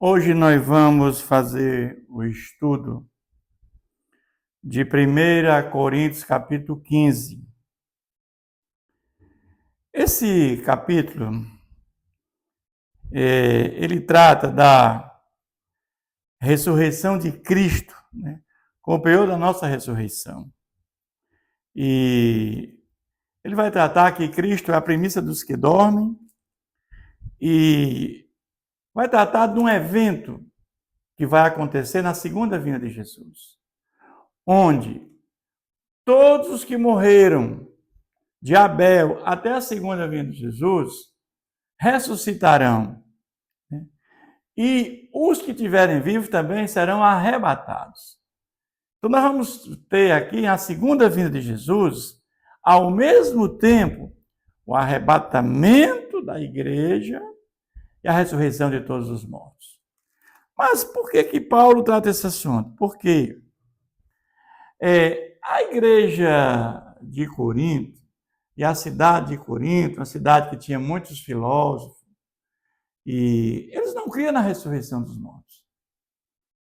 Hoje nós vamos fazer o estudo de 1 Coríntios, capítulo 15. Esse capítulo, ele trata da ressurreição de Cristo, né? Como o período da nossa ressurreição. E ele vai tratar que Cristo é a primícia dos que dormem e vai tratar de um evento que vai acontecer na segunda vinda de Jesus, onde todos os que morreram de Abel até a segunda vinda de Jesus ressuscitarão. E os que estiverem vivos também serão arrebatados. Então nós vamos ter aqui a segunda vinda de Jesus, ao mesmo tempo, o arrebatamento da igreja e a ressurreição de todos os mortos. Mas por que Paulo trata esse assunto? Porque a igreja de Corinto e a cidade de Corinto, uma cidade que tinha muitos filósofos, e eles não criam na ressurreição dos mortos.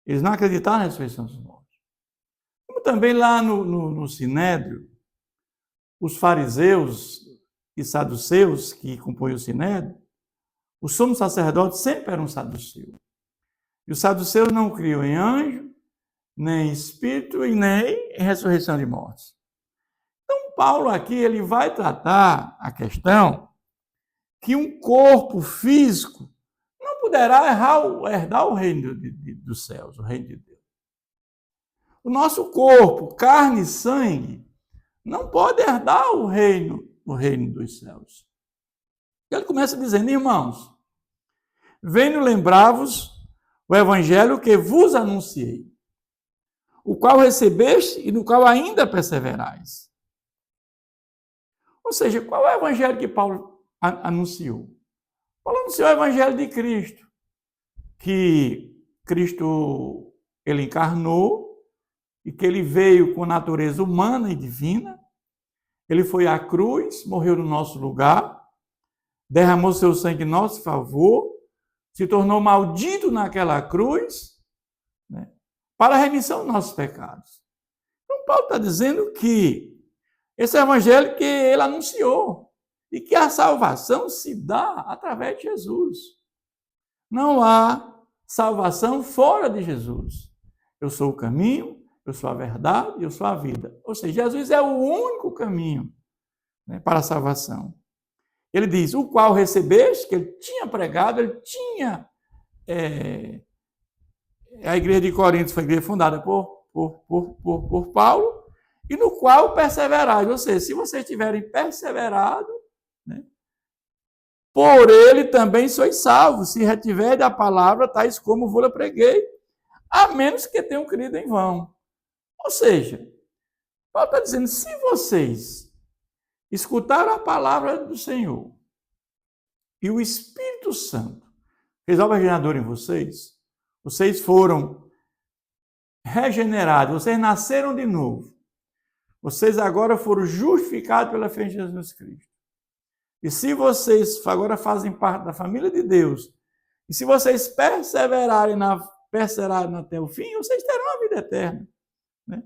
Eles não acreditavam na ressurreição dos mortos. Como também lá no Sinédrio, os fariseus e saduceus que compõem o Sinédrio, o sumo sacerdote sempre era um saduceu. E os saduceus não criam em anjo, nem em espírito e nem em ressurreição de mortos. Então, Paulo aqui ele vai tratar a questão que um corpo físico não poderá herdar o reino dos céus, o reino de Deus. O nosso corpo, carne e sangue, não pode herdar o reino dos céus. Ele começa dizendo: irmãos, venho lembrar-vos o evangelho que vos anunciei, o qual recebeste e no qual ainda perseverais. Ou seja, qual é o evangelho que Paulo anunciou? Paulo anunciou o evangelho de Cristo, que Cristo ele encarnou e que ele veio com natureza humana e divina. Ele foi à cruz, morreu no nosso lugar, derramou seu sangue em nosso favor, se tornou maldito naquela cruz, né, para a remissão dos nossos pecados. Então, Paulo está dizendo que esse é o evangelho que ele anunciou e que a salvação se dá através de Jesus. Não há salvação fora de Jesus. Eu sou o caminho, eu sou a verdade, eu sou a vida. Ou seja, Jesus é o único caminho, né, para a salvação. Ele diz: o qual recebeste, que ele tinha pregado, ele tinha... a igreja de Corinto foi a igreja fundada por Paulo, e no qual perseverais. Ou seja, se vocês tiverem perseverado, né, por ele também sois salvos, se retiver da palavra, tais como vos preguei, a menos que tenham crido em vão. Ou seja, Paulo está dizendo: se vocês escutaram a palavra do Senhor e o Espírito Santo fez obra regeneradora em vocês, vocês foram regenerados, vocês nasceram de novo, vocês agora foram justificados pela fé em Jesus Cristo. E se vocês agora fazem parte da família de Deus, e se vocês perseverarem até o fim, vocês terão a vida eterna. Né?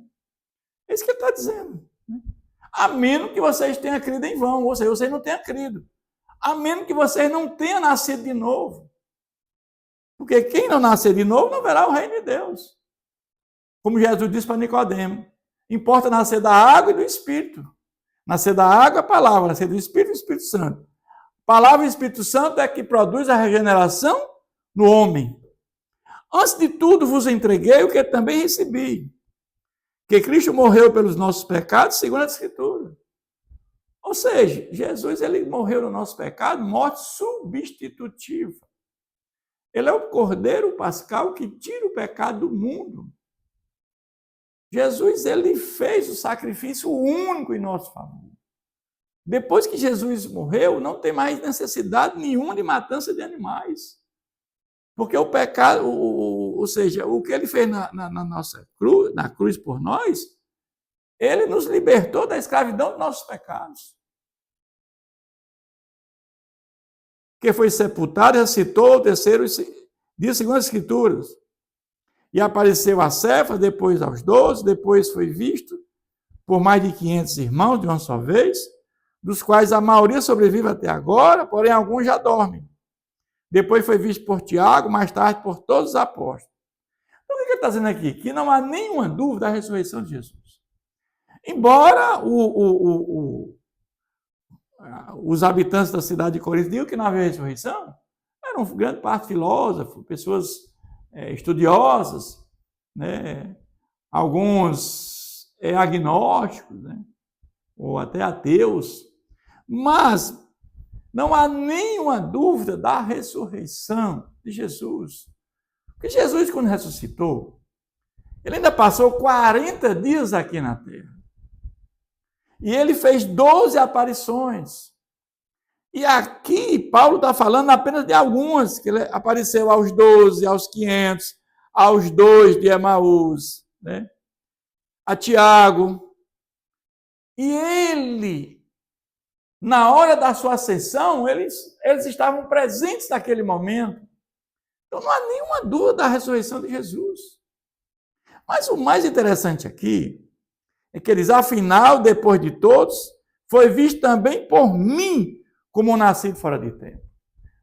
É isso que ele está dizendo. Né? A menos que vocês tenham crido em vão, ou seja, vocês não tenham crido. A menos que vocês não tenham nascido de novo. Porque quem não nascer de novo não verá o reino de Deus. Como Jesus disse para Nicodemo: importa nascer da água e do Espírito. Nascer da água é a palavra, nascer do Espírito e do Espírito Santo. A palavra e o Espírito Santo é que produz a regeneração no homem. Antes de tudo vos entreguei o que também recebi, que Cristo morreu pelos nossos pecados, segundo a Escritura. Ou seja, Jesus ele morreu no nosso pecado, morte substitutiva. Ele é o Cordeiro Pascal que tira o pecado do mundo. Jesus ele fez o sacrifício único em nosso favor. Depois que Jesus morreu, não tem mais necessidade nenhuma de matança de animais. Porque o pecado, ou seja, o que ele fez na nossa cruz, na cruz por nós, ele nos libertou da escravidão dos nossos pecados. Que foi sepultado, ressuscitou, o terceiro Diz segundo as Escrituras. E apareceu a Cefas, depois aos 12, depois foi visto por mais de 500 irmãos de uma só vez, dos quais a maioria sobrevive até agora, porém alguns já dormem. Depois foi visto por Tiago, mais tarde por todos os apóstolos. Então, o que ele está dizendo aqui? Que não há nenhuma dúvida da ressurreição de Jesus. Embora os habitantes da cidade de Corinto digam que não havia ressurreição, eram grande parte filósofos, pessoas estudiosas, né? Alguns agnósticos, né? Ou até ateus, mas não há nenhuma dúvida da ressurreição de Jesus. Porque Jesus, quando ressuscitou, ele ainda passou 40 dias aqui na Terra. E ele fez 12 aparições. E aqui, Paulo está falando apenas de algumas, que ele apareceu aos 12, aos 500, aos 2 de Emaús, né? A Tiago. E ele, na hora da sua ascensão, eles estavam presentes naquele momento. Então não há nenhuma dúvida da ressurreição de Jesus. Mas o mais interessante aqui é que eles, afinal, depois de todos, foi visto também por mim como nascido fora de tempo.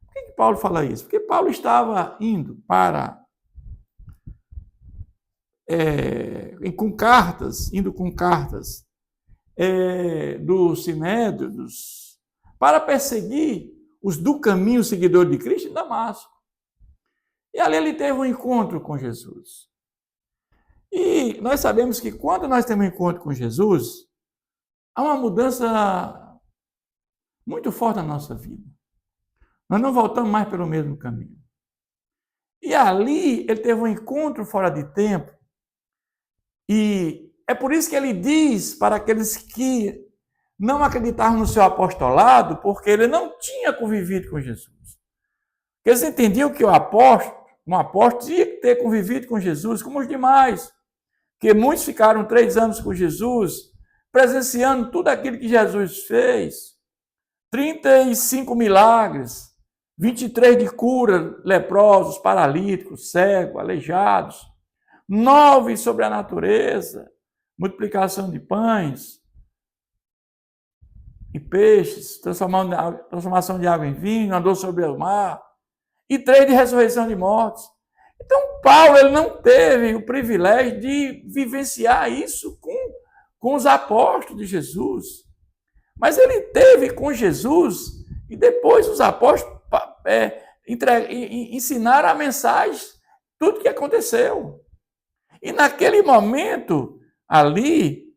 Por que Paulo fala isso? Porque Paulo estava indo para com cartas do Sinédrio, para perseguir os do caminho seguidores de Cristo em Damasco. E ali ele teve um encontro com Jesus. E nós sabemos que quando nós temos um encontro com Jesus, há uma mudança muito forte na nossa vida. Nós não voltamos mais pelo mesmo caminho. E ali ele teve um encontro fora de tempo. E é por isso que ele diz para aqueles que não acreditavam no seu apostolado, porque ele não tinha convivido com Jesus. Eles entendiam que um apóstolo tinha que ter convivido com Jesus, como os demais. Porque muitos ficaram 3 anos com Jesus, presenciando tudo aquilo que Jesus fez. 35 milagres, 23 de cura, leprosos, paralíticos, cegos, aleijados, 9 sobre a natureza, multiplicação de pães e peixes, transformação de água em vinho, andou sobre o mar, e 3 de ressurreição de mortos. Então, Paulo ele não teve o privilégio de vivenciar isso com os apóstolos de Jesus. Mas ele teve com Jesus, e depois os apóstolos ensinaram a mensagem, tudo que aconteceu. E naquele momento, ali,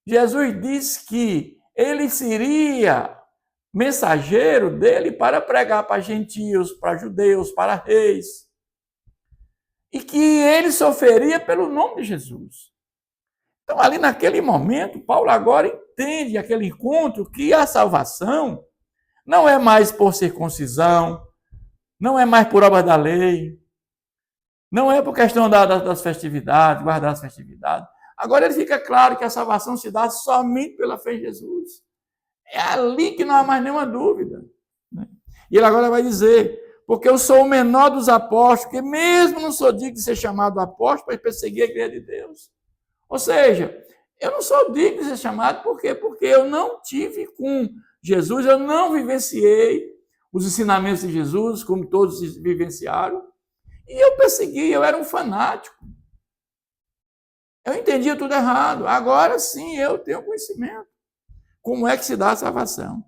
Jesus disse que ele seria mensageiro dele para pregar para gentios, para judeus, para reis. E que ele sofreria pelo nome de Jesus. Então, ali naquele momento, Paulo agora entende aquele encontro que a salvação não é mais por circuncisão, não é mais por obra da lei, não é por questão das festividades, guardar as festividades. Agora ele fica claro que a salvação se dá somente pela fé em Jesus. É ali que não há mais nenhuma dúvida. E ele agora vai dizer, porque eu sou o menor dos apóstolos, porque mesmo não sou digno de ser chamado apóstolo, para perseguir a igreja de Deus. Ou seja, eu não sou digno de ser chamado, por quê? Porque eu não tive com Jesus, eu não vivenciei os ensinamentos de Jesus, como todos vivenciaram, e eu persegui, eu era um fanático. Eu entendia tudo errado. Agora sim, eu tenho conhecimento. Como é que se dá a salvação?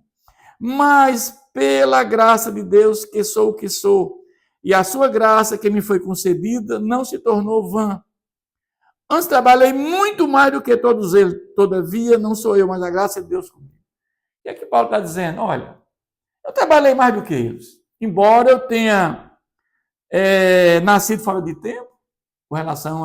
Mas pela graça de Deus, que sou o que sou, e a sua graça que me foi concedida, não se tornou vã. Antes trabalhei muito mais do que todos eles, todavia não sou eu, mas a graça de Deus comigo. E aqui Paulo está dizendo, olha, eu trabalhei mais do que eles, embora eu tenha nascido fora de tempo, com relação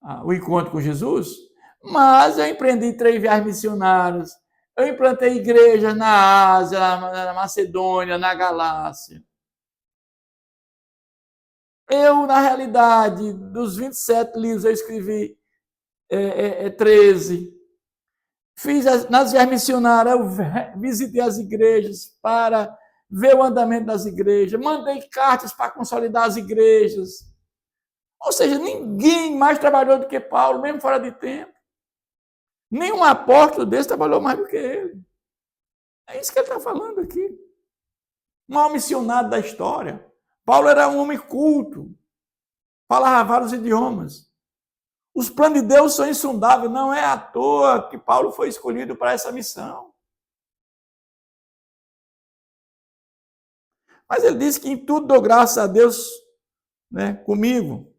ao encontro com Jesus, mas eu empreendi 3 viagens missionárias, eu implantei igrejas na Ásia, na Macedônia, na Galácia. Eu, na realidade, dos 27 livros, eu escrevi 13. Nas viagens missionárias, eu visitei as igrejas para ver o andamento das igrejas, mandei cartas para consolidar as igrejas. Ou seja, ninguém mais trabalhou do que Paulo, mesmo fora de tempo. Nenhum apóstolo desse trabalhou mais do que ele. É isso que ele está falando aqui. O maior missionário da história. Paulo era um homem culto, falava vários idiomas. Os planos de Deus são insondáveis, não é à toa que Paulo foi escolhido para essa missão. Mas ele disse que em tudo dou graças a Deus, né, comigo.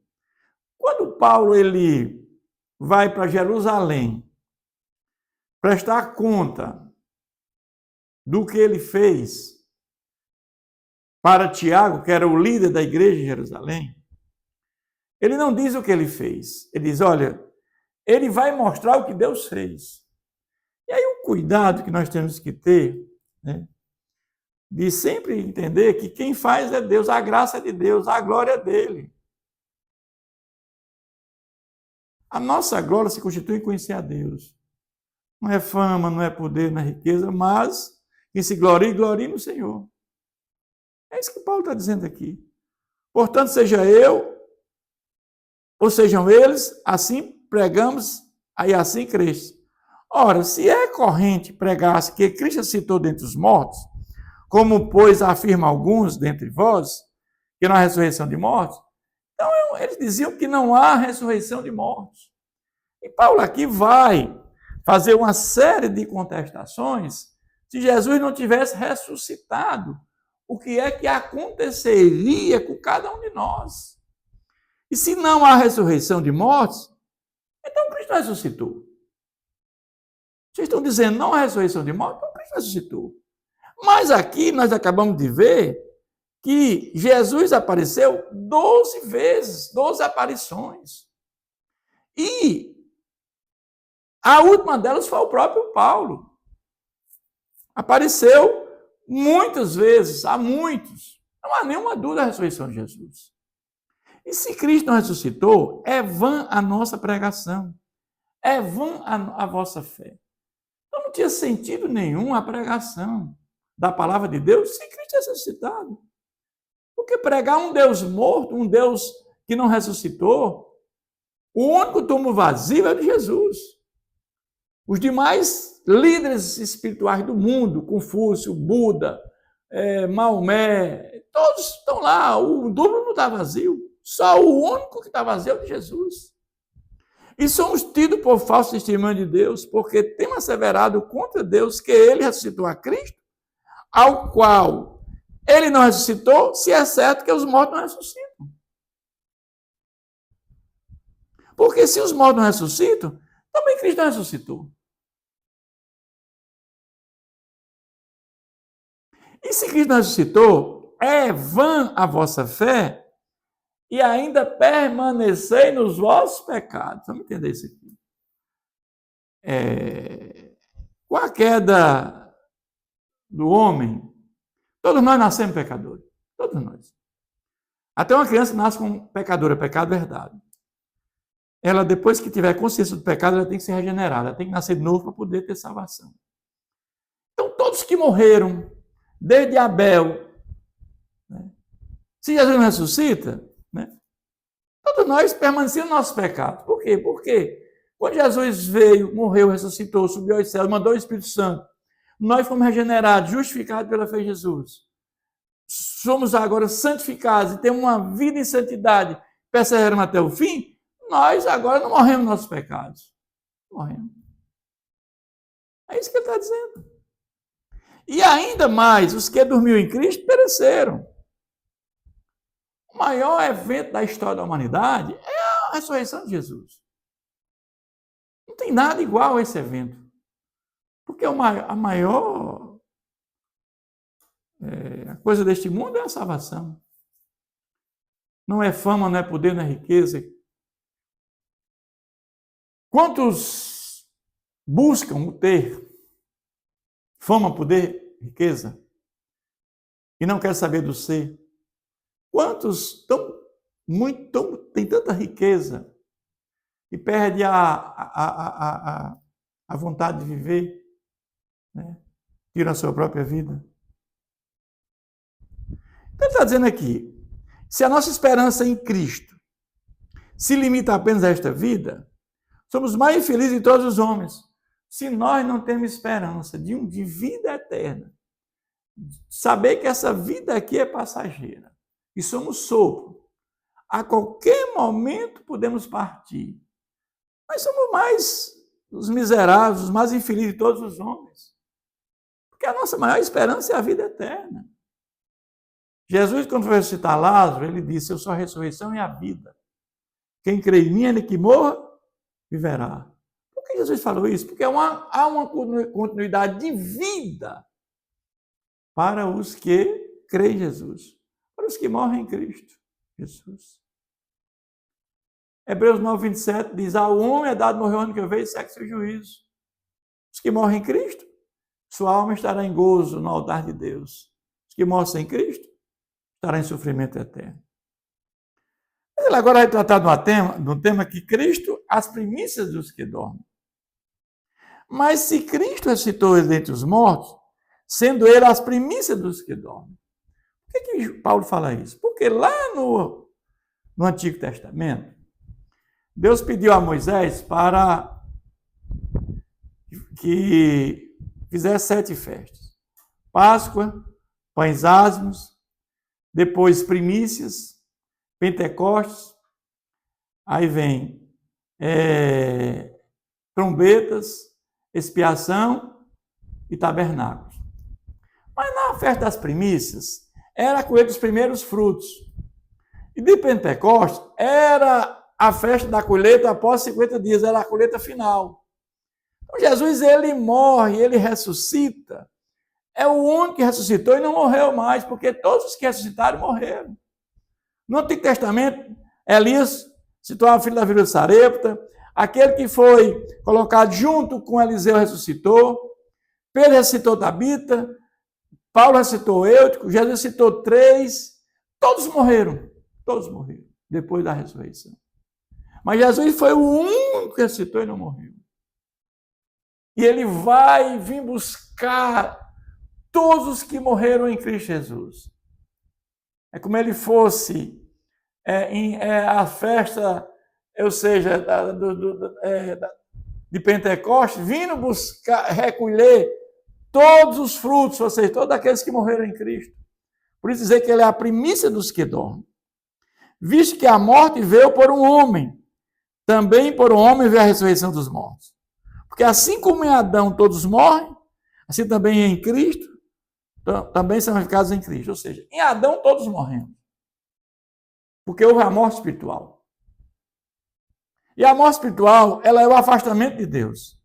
Quando Paulo ele vai para Jerusalém prestar conta do que ele fez para Tiago, que era o líder da igreja de Jerusalém, ele não diz o que ele fez. Ele diz, olha, ele vai mostrar o que Deus fez. E aí o cuidado que nós temos que ter, né, de sempre entender que quem faz é Deus, a graça é de Deus, a glória é dele. A nossa glória se constitui em conhecer a Deus. Não é fama, não é poder, não é riqueza, mas quem se glorie, glorie no Senhor. É isso que Paulo está dizendo aqui. Portanto, seja eu, ou sejam eles, assim pregamos, aí assim creste. Ora, se é corrente pregar-se que Cristo ressuscitou dentre os mortos, como, pois, afirma alguns dentre vós, que não há ressurreição de mortos, então eles diziam que não há ressurreição de mortos. E Paulo aqui vai fazer uma série de contestações se Jesus não tivesse ressuscitado. O que é que aconteceria com cada um de nós? E se não há ressurreição de mortos, então Cristo ressuscitou. Vocês estão dizendo não há ressurreição de mortos, então Cristo ressuscitou. Mas aqui nós acabamos de ver que Jesus apareceu 12 vezes, 12 aparições. E a última delas foi o próprio Paulo. Apareceu muitas vezes, a muitos. Não há nenhuma dúvida da ressurreição de Jesus. E se Cristo não ressuscitou, é vã a nossa pregação. É vã a vossa fé. Então não tinha sentido nenhum a pregação da palavra de Deus se Cristo ressuscitado. Porque pregar um Deus morto, um Deus que não ressuscitou, o único túmulo vazio é o de Jesus. Os demais líderes espirituais do mundo, Confúcio, Buda, Maomé, todos estão lá, o túmulo não está vazio. Só o único que está vazio é o de Jesus. E somos tidos por falsos testemunhos de Deus, porque temos asseverado contra Deus que ele ressuscitou a Cristo, ao qual ele não ressuscitou, se é certo que os mortos não ressuscitam. Porque se os mortos não ressuscitam, também Cristo não ressuscitou. E se Cristo não ressuscitou, é vã a vossa fé e ainda permanecei nos vossos pecados. Vamos entender isso aqui. Com a queda do homem, todos nós nascemos pecadores. Todos nós. Até uma criança nasce com pecadora, pecado verdade. Ela, depois que tiver consciência do pecado, ela tem que ser regenerada, ela tem que nascer de novo para poder ter salvação. Então, todos que morreram, desde Abel, né? Se Jesus não ressuscita, né? Todos nós permanecemos no nosso pecado. Por quê? Porque quando Jesus veio, morreu, ressuscitou, subiu aos céus, mandou o Espírito Santo, nós fomos regenerados, justificados pela fé em Jesus. Somos agora santificados e temos uma vida em santidade, perseveramos até o fim. Nós agora não morremos nos nossos pecados. Morremos. É isso que ele está dizendo. E ainda mais, os que dormiram em Cristo pereceram. O maior evento da história da humanidade é a ressurreição de Jesus. Não tem nada igual a esse evento. Porque a maior coisa deste mundo é a salvação. Não é fama, não é poder, não é riqueza. Quantos buscam o ter fama, poder, riqueza e não querem saber do ser? Quantos têm tanta riqueza e perde a vontade de viver, né? Tira a sua própria vida? Ele está dizendo aqui, se a nossa esperança em Cristo se limita apenas a esta vida, somos mais infelizes de todos os homens. Se nós não temos esperança de vida eterna, saber que essa vida aqui é passageira, e somos sopro, a qualquer momento podemos partir. Nós somos mais os miseráveis, os mais infelizes de todos os homens. Porque a nossa maior esperança é a vida eterna. Jesus, quando foi ressuscitar Lázaro, ele disse, eu sou a ressurreição e a vida. Quem crê em mim, ele que morra, viverá. Por que Jesus falou isso? Porque há uma continuidade de vida para os que creem em Jesus, para os que morrem em Cristo Jesus. Hebreus 9, 27 diz, ao homem é dado morrer onde que eu vejo, sexo e juízo. Os que morrem em Cristo, sua alma estará em gozo no altar de Deus. Os que morrem sem Cristo, estará em sofrimento eterno. Ele agora vai tratar de um tema que Cristo, as primícias dos que dormem. Mas se Cristo ressuscitou dentre os mortos, sendo ele as primícias dos que dormem. Por que Paulo fala isso? Porque lá no Antigo Testamento, Deus pediu a Moisés para que fizesse 7 festas. Páscoa, pães asmos, depois primícias, Pentecostes, aí vem trombetas, expiação e tabernáculos. Mas na festa das primícias, era a colheita dos primeiros frutos. E de Pentecostes, era a festa da colheita após 50 dias, era a colheita final. Então, Jesus, ele morre, ele ressuscita. É o único que ressuscitou e não morreu mais, porque todos os que ressuscitaram morreram. No Antigo Testamento, Elias se tornou filho da viúva de Sarepta, aquele que foi colocado junto com Eliseu ressuscitou, Pedro ressuscitou Tabita, Paulo ressuscitou Eutico, Jesus ressuscitou 3, todos morreram depois da ressurreição. Mas Jesus foi o único que ressuscitou e não morreu. E ele vai vir buscar todos os que morreram em Cristo Jesus. É como ele fosse a festa, ou seja, de Pentecostes, vindo buscar, recolher todos os frutos, ou seja, todos aqueles que morreram em Cristo. Por isso dizer que ele é a primícia dos que dormem. Visto que a morte veio por um homem, também por um homem veio a ressurreição dos mortos. Porque assim como em Adão todos morrem, assim também em Cristo, também são ficados em Cristo. Ou seja, em Adão todos morremos. Porque houve a morte espiritual. E a morte espiritual, ela é o afastamento de Deus.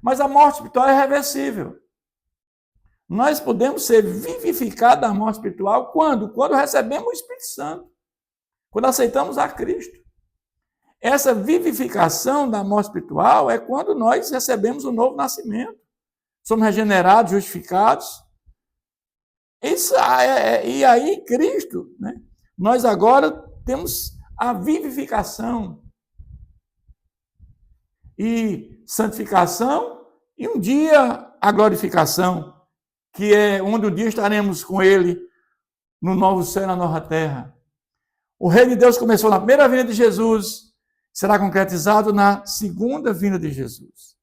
Mas a morte espiritual é reversível. Nós podemos ser vivificados da morte espiritual quando? Quando recebemos o Espírito Santo. Quando aceitamos a Cristo. Essa vivificação da morte espiritual é quando nós recebemos o novo nascimento. Somos regenerados, justificados. Isso e aí, Cristo, né? Nós agora temos a vivificação e santificação e um dia a glorificação, que é onde um dia estaremos com Ele no novo céu e na nova terra. O reino de Deus começou na primeira vinda de Jesus, será concretizado na segunda vinda de Jesus.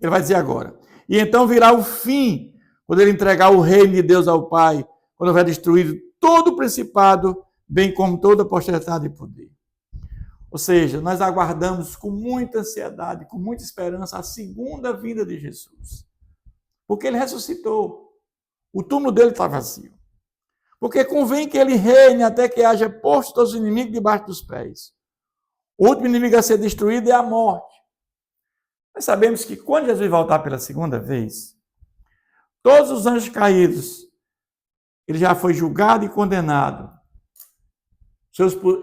Ele vai dizer agora, e então virá o fim, quando ele entregar o reino de Deus ao Pai, quando houver destruído todo o principado, bem como toda a potestade e poder. Ou seja, nós aguardamos com muita ansiedade, com muita esperança, a segunda vinda de Jesus. Porque ele ressuscitou. O túmulo dele está vazio. Porque convém que ele reine até que haja posto todos os inimigos debaixo dos pés. O último inimigo a ser destruído é a morte. Nós sabemos que quando Jesus voltar pela segunda vez, todos os anjos caídos, ele já foi julgado e condenado.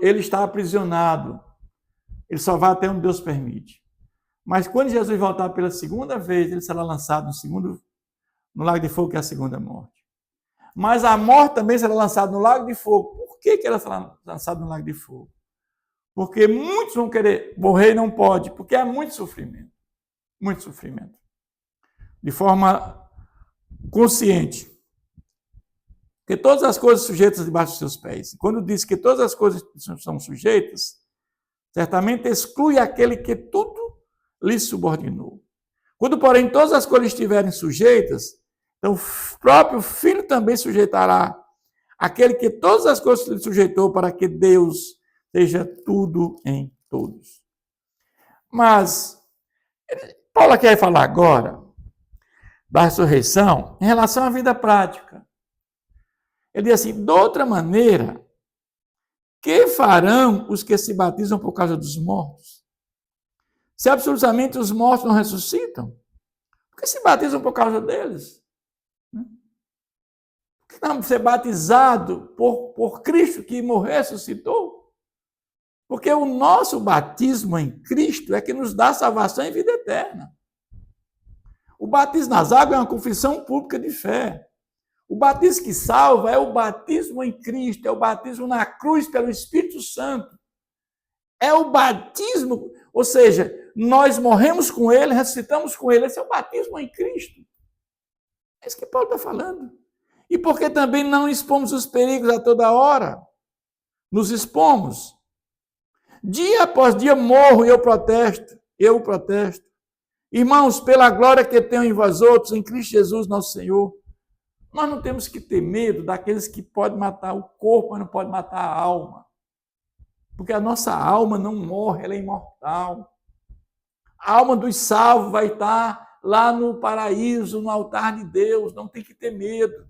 Ele está aprisionado. Ele só vai até onde Deus permite. Mas quando Jesus voltar pela segunda vez, ele será lançado no lago de fogo, que é a segunda morte. Mas a morte também será lançada no lago de fogo. Por que ela será lançada no lago de fogo? Porque muitos vão querer morrer e não pode, porque há muito sofrimento. Muito sofrimento. De forma consciente. que todas as coisas sujeitas debaixo dos seus pés. Quando diz que todas as coisas são sujeitas, certamente exclui aquele que tudo lhe subordinou. Quando, porém, todas as coisas estiverem sujeitas, então o próprio Filho também sujeitará aquele que todas as coisas lhe sujeitou, para que Deus seja tudo em todos. Mas Paulo quer falar agora da ressurreição em relação à vida prática. Ele diz assim: de outra maneira, que farão os que se batizam por causa dos mortos? Se absolutamente os mortos não ressuscitam, por que se batizam por causa deles? Por que não ser batizado por Cristo que morreu e ressuscitou? Porque o nosso batismo em Cristo é que nos dá salvação e vida eterna. O batismo nas águas é uma confissão pública de fé. O batismo que salva é o batismo em Cristo, é o batismo na cruz pelo Espírito Santo. É o batismo, ou seja, nós morremos com Ele, ressuscitamos com Ele. Esse é o batismo em Cristo. É isso que Paulo está falando. E porque também não expomos os perigos a toda hora. Nos expomos. Dia após dia morro e eu protesto. Irmãos, pela glória que tenho em vós outros, em Cristo Jesus nosso Senhor, nós não temos que ter medo daqueles que podem matar o corpo, mas não podem matar a alma. Porque a nossa alma não morre, ela é imortal. A alma dos salvos vai estar lá no paraíso, no altar de Deus, não tem que ter medo.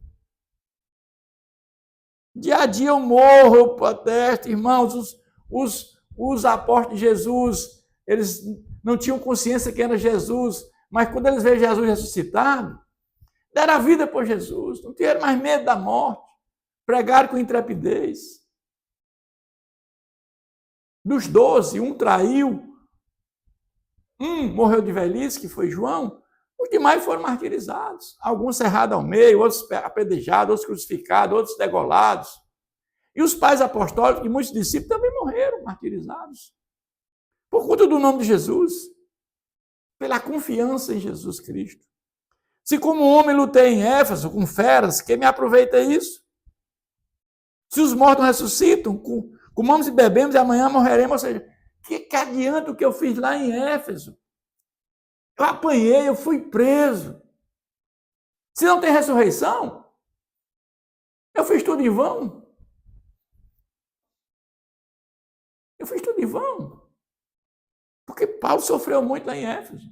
Dia a dia eu morro, eu protesto, irmãos, os apóstolos de Jesus, eles não tinham consciência que era Jesus, mas quando eles veem Jesus ressuscitado, deram a vida por Jesus, não tiveram mais medo da morte, pregaram com intrepidez. Dos 12, um traiu, um morreu de velhice, que foi João, os demais foram martirizados, alguns cerrados ao meio, outros apedrejados, outros crucificados, outros degolados. E os pais apostólicos, e muitos discípulos também morreram martirizados, por conta do nome de Jesus, pela confiança em Jesus Cristo. Se como homem lutei em Éfeso com feras, que me aproveita isso? Se os mortos ressuscitam, comamos e bebemos e amanhã morreremos, ou seja, que adianta o que eu fiz lá em Éfeso? Eu apanhei, eu fui preso. Se não tem ressurreição, eu fiz tudo em vão. Eu fiz tudo em vão. Porque Paulo sofreu muito lá em Éfeso.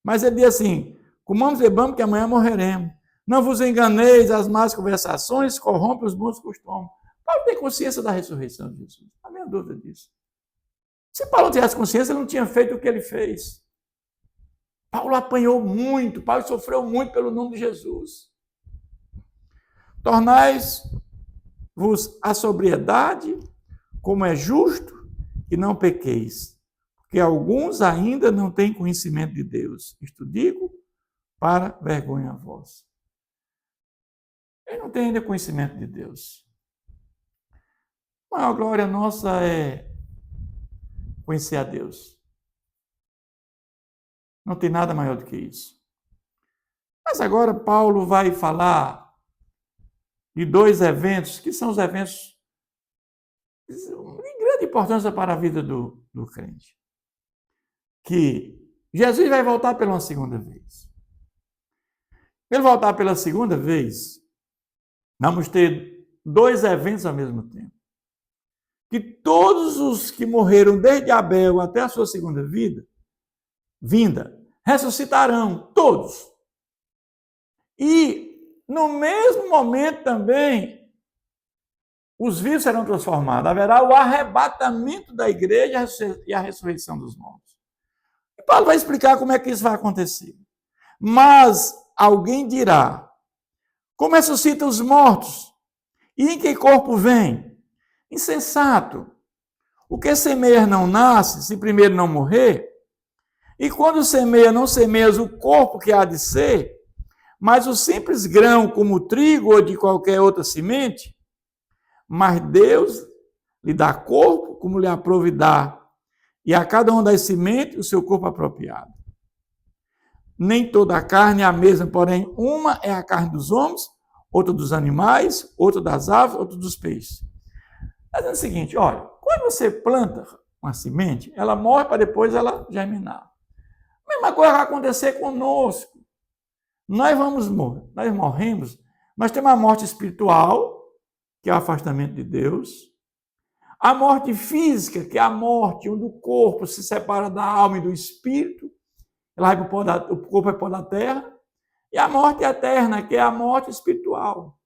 Mas ele diz assim: comamos e bebamos que amanhã morreremos. Não vos enganeis, as más conversações corrompem os bons costumes. Paulo tem consciência da ressurreição de Jesus. Não há minha dúvida disso. Se Paulo não tivesse consciência, ele não tinha feito o que ele fez. Paulo apanhou muito, Paulo sofreu muito pelo nome de Jesus. Tornais-vos a sobriedade, como é justo, e não pequeis, porque alguns ainda não têm conhecimento de Deus. Isto digo para vergonha vossa. Ele não tem ainda conhecimento de Deus. A maior glória nossa é conhecer a Deus. Não tem nada maior do que isso. Mas agora Paulo vai falar de dois eventos, que são os eventos de grande importância para a vida do crente. Que Jesus vai voltar pela segunda vez. Ele voltar pela segunda vez, vamos ter dois eventos ao mesmo tempo. Que todos os que morreram desde Abel até a sua segunda vinda, ressuscitarão, todos. E, no mesmo momento também, os vivos serão transformados. Haverá o arrebatamento da igreja e a ressurreição dos mortos. E Paulo vai explicar como é que isso vai acontecer. Mas alguém dirá: como ressuscitam os mortos? E em que corpo vem? Insensato. O que semeia não nasce, se primeiro não morrer. E quando semeia, não semeias o corpo que há de ser, mas o simples grão, como o trigo ou de qualquer outra semente. Mas Deus lhe dá corpo, como lhe aprouve dar, e a cada uma das sementes o seu corpo apropriado. Nem toda a carne é a mesma, porém uma é a carne dos homens, outro dos animais, outro das aves, outro dos peixes. Mas é o seguinte, olha, quando você planta uma semente, ela morre para depois ela germinar. A mesma coisa vai acontecer conosco. Nós morremos, nós temos a morte espiritual, que é o afastamento de Deus, a morte física, que é a morte onde o corpo se separa da alma e do espírito, ela vai o corpo é pó da terra, e a morte eterna, que é a morte espiritual.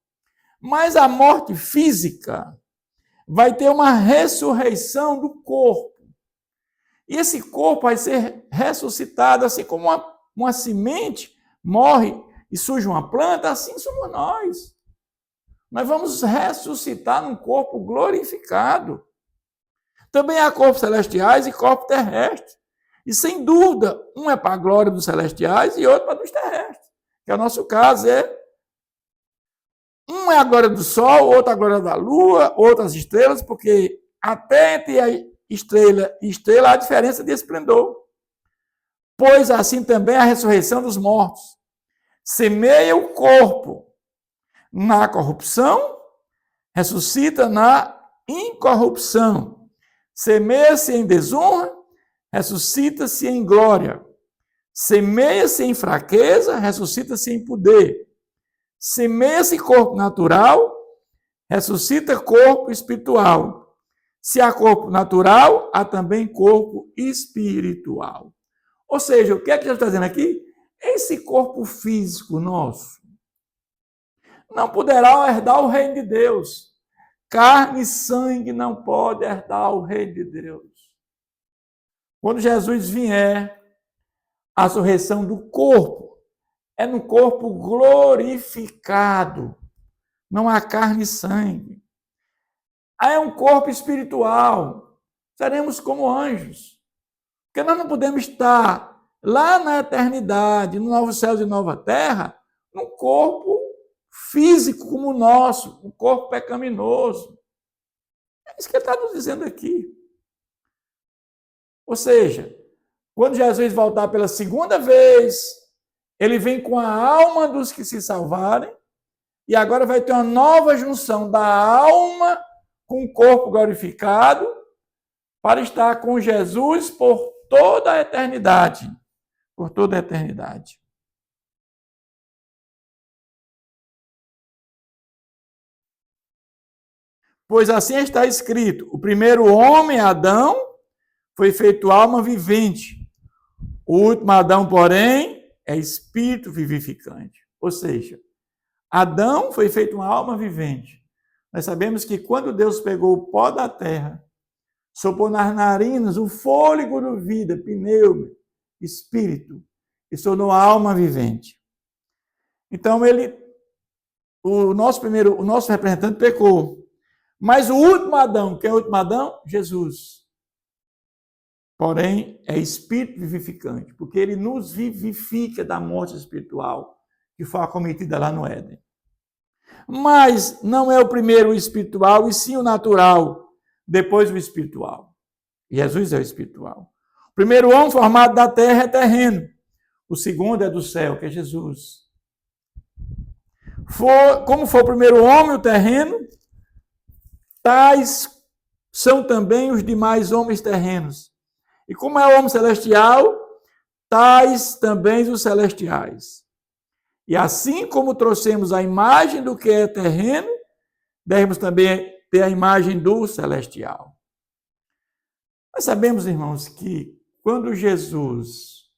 Mas a morte física vai ter uma ressurreição do corpo. E esse corpo vai ser ressuscitado, assim como uma semente morre e surge uma planta, assim somos nós. Nós vamos ressuscitar num corpo glorificado. Também há corpos celestiais e corpos terrestres. E, sem dúvida, um é para a glória dos celestiais e outro para dos terrestres. Que é o nosso caso, um é a glória do sol, outro a glória da lua, outras estrelas, porque até entre a estrela e estrela há diferença de esplendor. Pois assim também a ressurreição dos mortos. Semeia o corpo na corrupção, ressuscita na incorrupção. Semeia-se em desonra, ressuscita-se em glória. Semeia-se em fraqueza, ressuscita-se em poder. Semeia-se corpo natural, ressuscita corpo espiritual. Se há corpo natural, há também corpo espiritual. Ou seja, o que é que Jesus está dizendo aqui? Esse corpo físico nosso não poderá herdar o reino de Deus. Carne e sangue não podem herdar o reino de Deus. Quando Jesus vier, a ressurreição do corpo é no corpo glorificado. Não há carne e sangue. Aí é um corpo espiritual. Seremos como anjos. Porque nós não podemos estar lá na eternidade, no novo céu e nova terra, num corpo físico como o nosso, um corpo pecaminoso. É isso que ele está nos dizendo aqui. Ou seja, quando Jesus voltar pela segunda vez, ele vem com a alma dos que se salvarem, e agora vai ter uma nova junção da alma com o corpo glorificado, para estar com Jesus por toda a eternidade. Por toda a eternidade. Pois assim está escrito: o primeiro homem, Adão, foi feito alma vivente. O último Adão, porém, é espírito vivificante. Ou seja, Adão foi feito uma alma vivente. Nós sabemos que quando Deus pegou o pó da terra, soprou nas narinas o fôlego da vida, pneuma, espírito, e tornou a alma vivente. Então, o nosso representante pecou. Mas o último Adão, quem é o último Adão? Jesus. Porém, é espírito vivificante, porque ele nos vivifica da morte espiritual que foi acometida lá no Éden. Mas não é o primeiro o espiritual, e sim o natural, depois o espiritual. Jesus é o espiritual. O primeiro homem formado da terra é terreno, o segundo é do céu, que é Jesus. Como foi o primeiro homem, o terreno, tais são também os demais homens terrenos. E como é o homem celestial, tais também os celestiais. E assim como trouxemos a imagem do que é terreno, devemos também ter a imagem do celestial. Nós sabemos, irmãos, que quando Jesus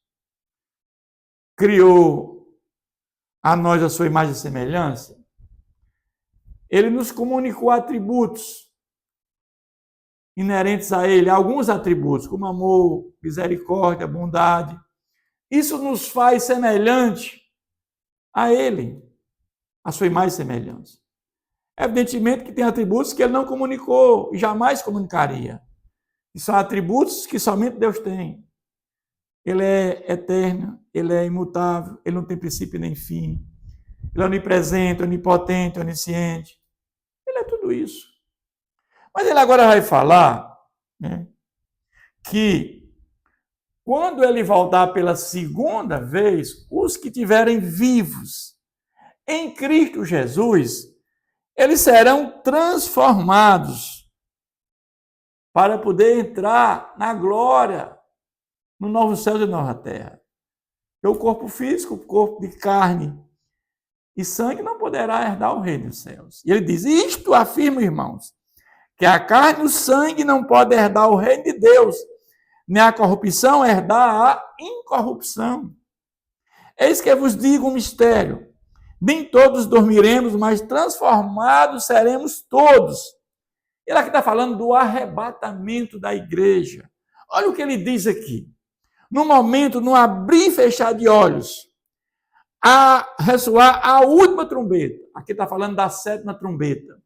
criou a nós a sua imagem e semelhança, ele nos comunicou atributos inerentes a ele, alguns atributos, como amor, misericórdia, bondade. Isso nos faz semelhante a ele, a sua imagem e semelhança. Evidentemente que tem atributos que ele não comunicou e jamais comunicaria. E são atributos que somente Deus tem. Ele é eterno, ele é imutável, ele não tem princípio nem fim. Ele é onipresente, onipotente, onisciente. Ele é tudo isso. Mas ele agora vai falar, né, que quando ele voltar pela segunda vez, os que estiverem vivos em Cristo Jesus, eles serão transformados para poder entrar na glória, no novo céu e nova terra. Porque o corpo físico, o corpo de carne e sangue não poderá herdar o reino dos céus. E ele diz, isto afirma, irmãos, que a carne e o sangue não podem herdar o reino de Deus, nem a corrupção herdar a incorrupção. Eis que eu vos digo um mistério. Nem todos dormiremos, mas transformados seremos todos. Ele aqui está falando do arrebatamento da igreja. Olha o que ele diz aqui. No momento, no abrir e fechar de olhos, a ressoar a última trombeta. Aqui está falando da 7ª trombeta.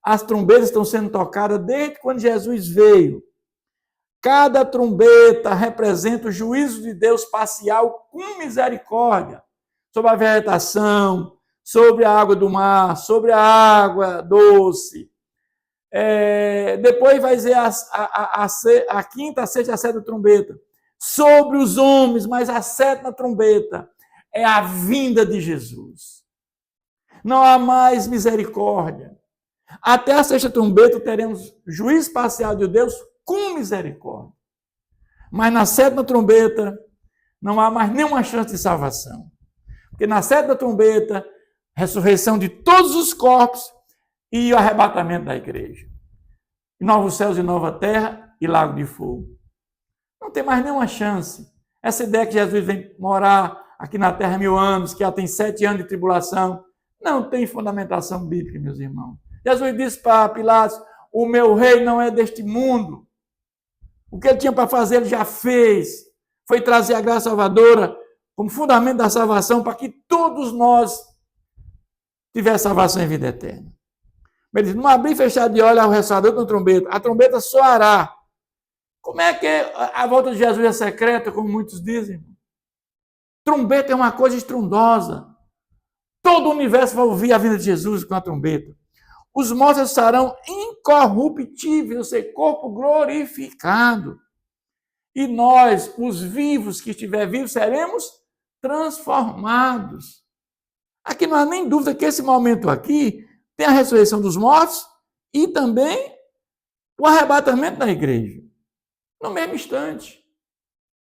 As trombetas estão sendo tocadas desde quando Jesus veio. Cada trombeta representa o juízo de Deus parcial com misericórdia sobre a vegetação, sobre a água do mar, sobre a água doce. Depois vai ser a quinta, a sexta e a 7ª trombeta sobre os homens, mas a 7ª trombeta é a vinda de Jesus. Não há mais misericórdia. Até a 6ª trombeta teremos juízo parcial de Deus com misericórdia. Mas na 7ª trombeta não há mais nenhuma chance de salvação. Porque na 7ª trombeta, ressurreição de todos os corpos e o arrebatamento da igreja. Novos céus e nova terra e lago de fogo. Não tem mais nenhuma chance. Essa ideia que Jesus vem morar aqui na terra 1000 anos, que já tem 7 anos de tribulação, não tem fundamentação bíblica, meus irmãos. Jesus disse para Pilatos, o meu rei não é deste mundo. O que ele tinha para fazer, ele já fez. Foi trazer a graça salvadora como fundamento da salvação para que todos nós tivéssemos salvação em vida eterna. Ele diz, não abrir e fechar de olho ao ressoador da trombeta. A trombeta soará. Como é que a volta de Jesus é secreta, como muitos dizem? Trombeta é uma coisa estrondosa. Todo o universo vai ouvir a vinda de Jesus com a trombeta. Os mortos estarão incorruptíveis, ou seja, corpo glorificado. E nós, os vivos que estiver vivos, seremos transformados. Aqui não há nem dúvida que esse momento aqui tem a ressurreição dos mortos e também o arrebatamento da igreja. No mesmo instante.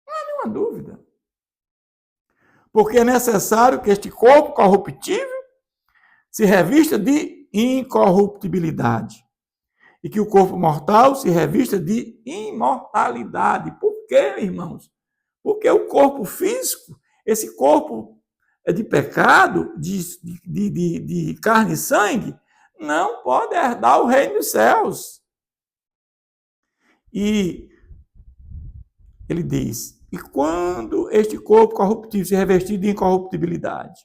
Não há nenhuma dúvida. Porque é necessário que este corpo corruptível se revista de incorruptibilidade. E que o corpo mortal se revista de imortalidade. Por quê, irmãos? Porque o corpo físico, esse corpo de pecado, de carne e sangue, não pode herdar o reino dos céus. E ele diz, e quando este corpo corruptível se revestir de incorruptibilidade,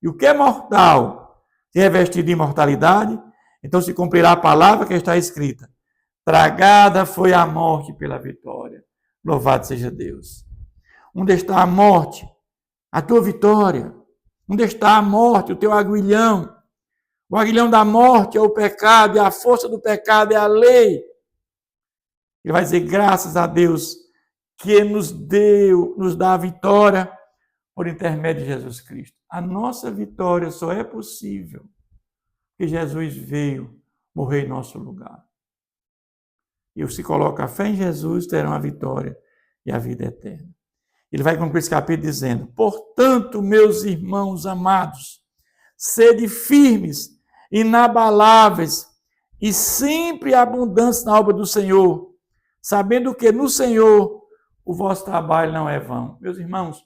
e o que é mortal se revestir de imortalidade, então se cumprirá a palavra que está escrita, tragada foi a morte pela vitória. Louvado seja Deus. Onde está a morte? A tua vitória. Onde está a morte? O teu aguilhão. O aguilhão da morte é o pecado, e a força do pecado é a lei. Ele vai dizer, graças a Deus, que nos dá a vitória por intermédio de Jesus Cristo. A nossa vitória só é possível porque Jesus veio morrer em nosso lugar. E se coloca a fé em Jesus, terão a vitória e a vida eterna. Ele vai concluir esse capítulo dizendo, portanto, meus irmãos amados, sede firmes, inabaláveis e sempre abundantes na obra do Senhor, sabendo que no Senhor o vosso trabalho não é vão. Meus irmãos,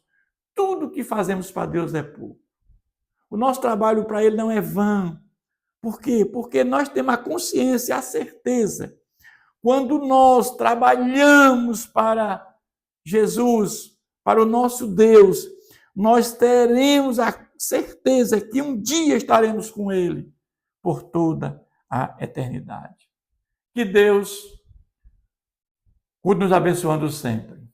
tudo que fazemos para Deus é pouco. O nosso trabalho para Ele não é vão. Por quê? Porque nós temos a consciência, a certeza. Quando nós trabalhamos para Jesus, para o nosso Deus, nós teremos a certeza que um dia estaremos com Ele por toda a eternidade. Que Deus continue nos abençoando sempre.